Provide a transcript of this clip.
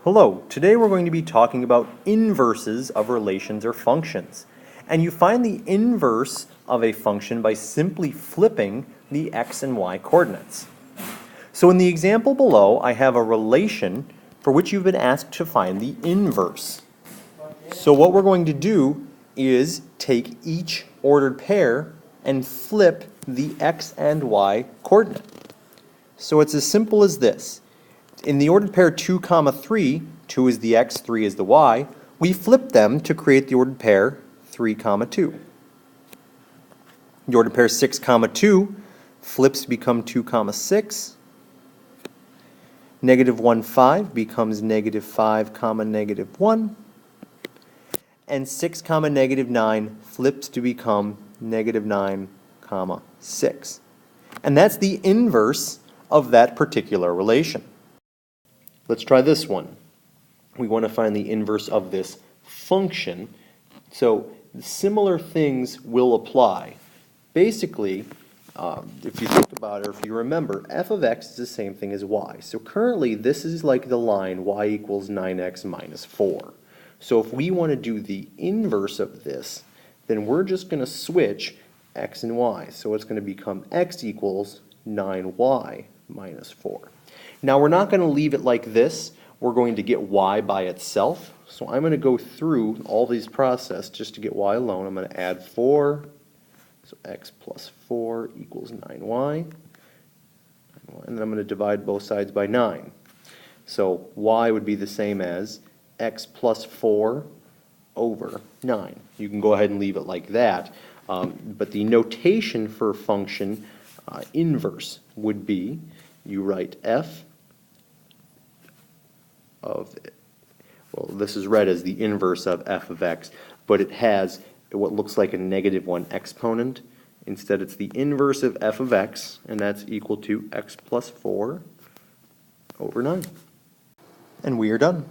Hello, today we're going to be talking about inverses of relations or functions. And you find the inverse of a function by simply flipping the x and y coordinates. So in the example below, I have a relation for which you've been asked to find the inverse. So what we're going to do is take each ordered pair and flip the x and y coordinate. So it's as simple as this. In the ordered pair 2, 3, 2 is the x, 3 is the y, we flip them to create the ordered pair 3, 2. The ordered pair 6, 2 flips to become 2, 6. Negative 1, 5 becomes negative 5, negative 1. And 6, negative 9 flips to become negative 9, 6. And that's the inverse of that particular relation. Let's try this one. We want to find the inverse of this function. So similar things will apply. Basically, if you think about it, or if you remember, f of x is the same thing as y. So currently, this is like the line y equals 9x minus 4. So if we want to do the inverse of this, then we're just going to switch x and y. So it's going to become x equals 9y minus 4. Now we're not going to leave it like this. We're going to get y by itself. So I'm going to go through all these processes just to get y alone. I'm going to add 4. So x plus 4 equals 9y. And then I'm going to divide both sides by 9. So y would be the same as x plus 4 over 9. You can go ahead and leave it like that. But the notation for function inverse would be you write f of, well, this is read as the inverse of f of x, but it has what looks like a negative 1 exponent. Instead, it's the inverse of f of x, and that's equal to x plus 4 over 9. And we are done.